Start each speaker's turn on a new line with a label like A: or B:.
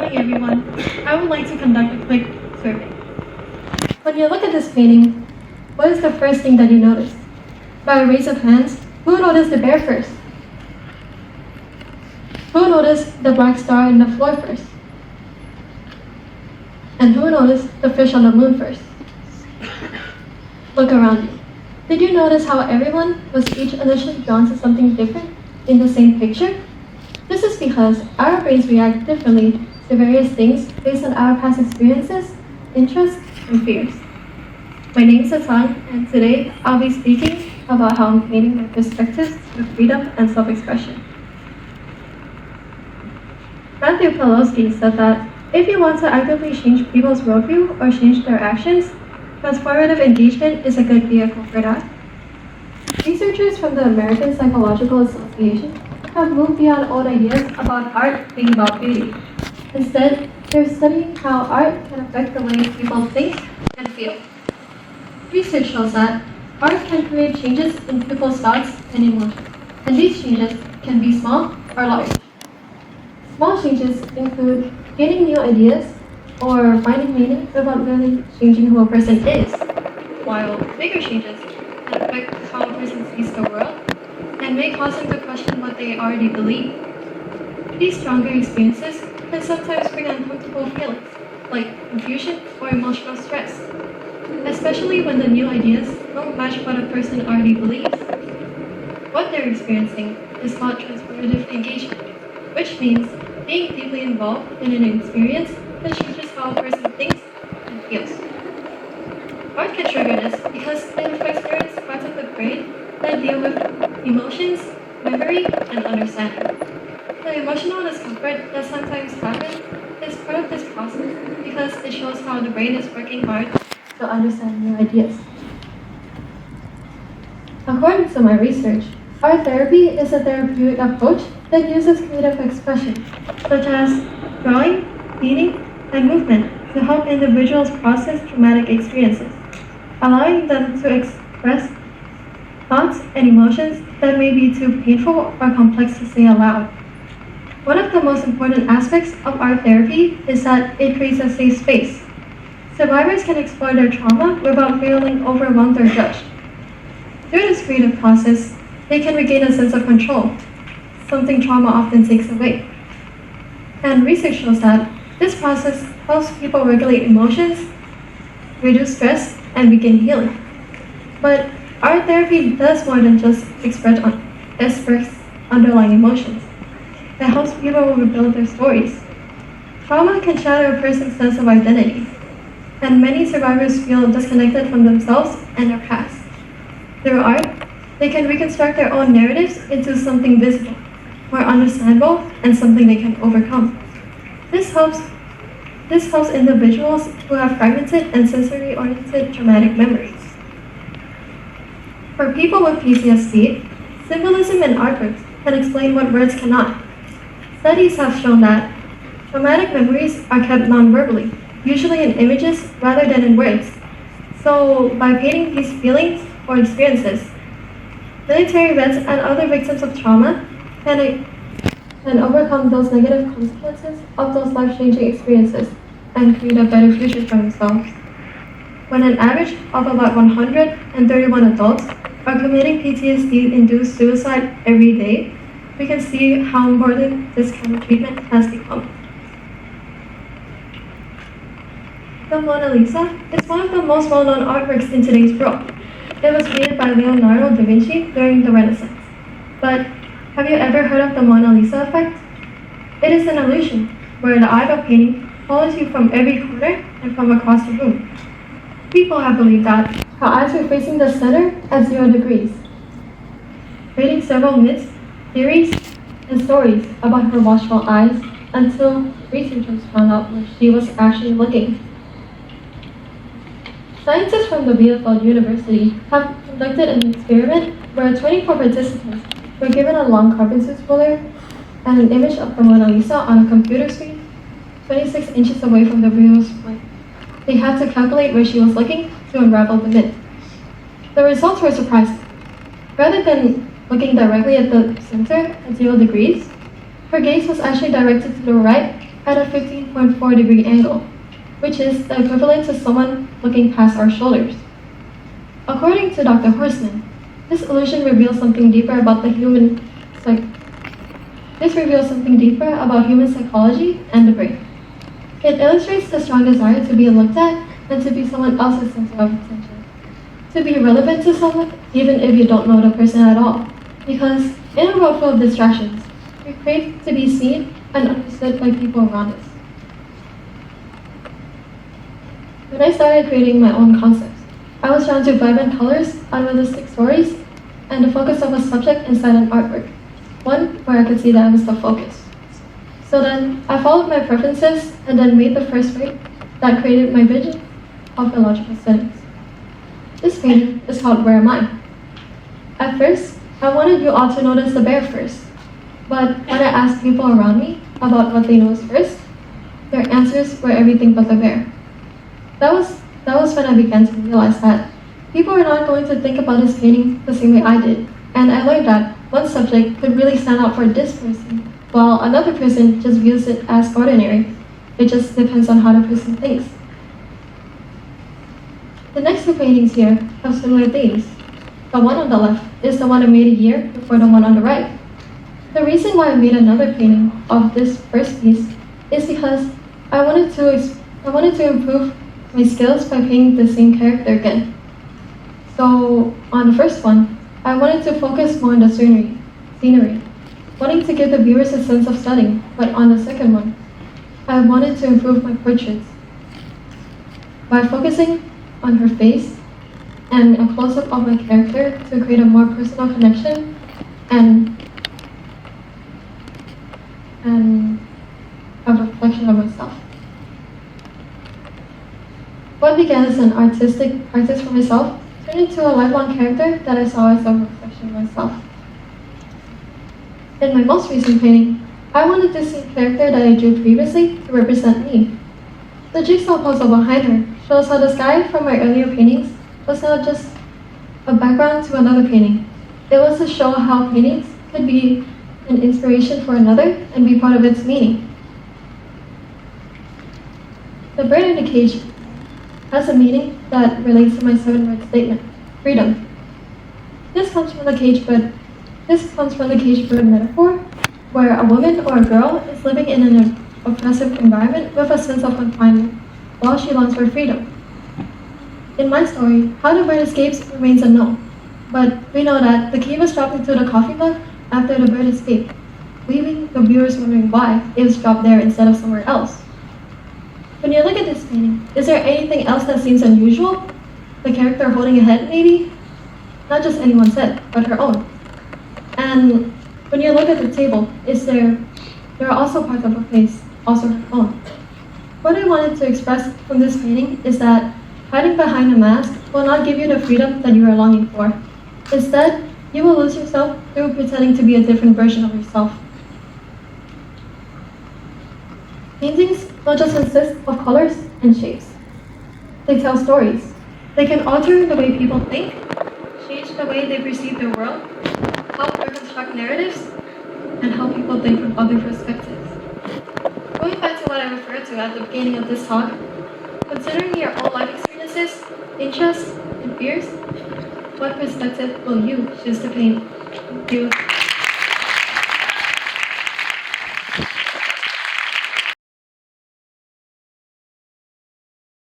A: morning, everyone. I would like to conduct a quick survey. When you look at this painting, what is the first thing that you notice? By a raise of hands, who noticed the bear first? Who noticed the black star in the floor first? And who noticed the fish on the moon first? Look around you. Did you notice how everyone was each initially drawn to something different in the same picture? This is because our brains react differently to various things based on our past experiences, interests, and fears. My name is Satang, and today I'll be speaking about how I'm painting my perspectives of freedom and self-expression. Matthew Pelowski said that if you want to actively change people's worldview or change their actions, transformative engagement is a good vehicle for that. Researchers from the American Psychological Association have moved beyond old ideas about art being about beauty. Instead, they're studying how art can affect the way people think and feel. Research shows that art can create changes in people's thoughts and emotions, and these changes can be small or large. Small changes include gaining new ideas or finding meaning without really changing who a person is, while bigger changes can affect how a person sees the world and may cause them to question what they already believe. These stronger experiences can sometimes bring uncomfortable feelings, like confusion or emotional stress, especially when the new ideas don't match what a person already believes. What they're experiencing is called transformative engagement, which means being deeply involved in an experience that changes how a person thinks and feels. Art can trigger this because it affects various parts of the brain that deal with emotions, memory, and understanding. The emotional discomfort that sometimes happens is part of this process because it shows how the brain is working hard to understand new ideas. According to my research, art therapy is a therapeutic approach that uses creative expression, such as drawing, painting, and movement to help individuals process traumatic experiences, allowing them to express thoughts and emotions that may be too painful or complex to say aloud. One of the most important aspects of art therapy is that it creates a safe space. Survivors can explore their trauma without feeling overwhelmed or judged. Through this creative process, they can regain a sense of control, something trauma often takes away. And research shows that this process helps people regulate emotions, reduce stress, and begin healing. But art therapy does more than just express underlying emotions. It helps people rebuild their stories. Trauma can shatter a person's sense of identity, and many survivors feel disconnected from themselves and their past. Through art, they can reconstruct their own narratives into something visible, more understandable, and something they can overcome. This helps individuals who have fragmented and sensory-oriented traumatic memories. For people with PTSD, symbolism in artworks can explain what words cannot. Studies have shown that traumatic memories are kept non-verbally, usually in images rather than in words. So, by painting these feelings or experiences, military vets and other victims of trauma can overcome those negative consequences of those life-changing experiences and create a better future for themselves. When an average of about 131 adults are committing PTSD-induced suicide every day, we can see how important this kind of treatment has become. The Mona Lisa is one of the most well-known artworks in today's world. It was created by Leonardo da Vinci during the Renaissance. But have you ever heard of the Mona Lisa effect? It is an illusion where the eye of a painting follows you from every corner and from across the room. People have believed that her eyes were facing the center at 0 degrees, creating several myths, theories, and stories about her watchful eyes until researchers found out where she was actually looking. Scientists from the Bielefeld University have conducted an experiment where 24 participants were given a long carpenter's ruler and an image of the Mona Lisa on a computer screen 26 inches away from the viewer's point. They had to calculate where she was looking to unravel the myth. The results were surprising. Rather than looking directly at the center at 0 degrees, her gaze was actually directed to the right at a 15.4-degree angle, which is the equivalent to someone looking past our shoulders. According to Dr. Horstman, this illusion reveals something deeper about human psychology and the brain. It illustrates the strong desire to be looked at and to be someone else's center of attention. To be relevant to someone, even if you don't know the person at all. Because in a world full of distractions, we crave to be seen and understood by people around us. When I started creating my own concepts, I was drawn to vibrant colors, unrealistic stories, and the focus of a subject inside an artwork, one where I could see that I was the focus. So then, I followed my preferences and then made the first frame that created my vision of illogical settings. This painting is called Where Am I? At first, I wanted you all to notice the bear first, but when I asked people around me about what they noticed first, their answers were everything but the bear. That was when I began to realize that people were not going to think about this painting the same way I did, and I learned that one subject could really stand out for this person, while another person just views it as ordinary. It just depends on how the person thinks. The next two paintings here have similar themes. The one on the left is the one I made a year before the one on the right. The reason why I made another painting of this first piece is because I wanted to improve my skills by painting the same character again. So on the first one, I wanted to focus more on the scenery, wanting to give the viewers a sense of setting, but on the second one, I wanted to improve my portraits by focusing on her face and a close-up of my character to create a more personal connection and a reflection of myself. What began as an artistic practice for myself turned into a lifelong character that I saw as a reflection of myself. In my most recent painting, I wanted the same character that I drew previously to represent me. The jigsaw puzzle behind her shows how the sky from my earlier paintings was not just a background to another painting. It was to show how paintings could be an inspiration for another and be part of its meaning. The bird in the cage has a meaning that relates to my 7-word statement, freedom. This comes from the cage bird metaphor, where a woman or a girl is living in an oppressive environment with a sense of confinement, while she longs for freedom. In my story, how the bird escapes remains unknown, but we know that the key was dropped into the coffee mug after the bird escaped, leaving the viewers wondering why it was dropped there instead of somewhere else. When you look at this painting, is there anything else that seems unusual? The character holding a head, maybe? Not just anyone's head, but her own. And when you look at the table, there are also parts of her face, also her own. What I wanted to express from this painting is that hiding behind a mask will not give you the freedom that you are longing for. Instead, you will lose yourself through pretending to be a different version of yourself. Paintings don't just consist of colors and shapes. They tell stories. They can alter the way people think, change the way they perceive their world, help reconstruct narratives, and help people think from other perspectives. Going back to what I referred to at the beginning of this talk, considering your own life experiences, interests, and fears, what perspective will you choose to paint? Thank you.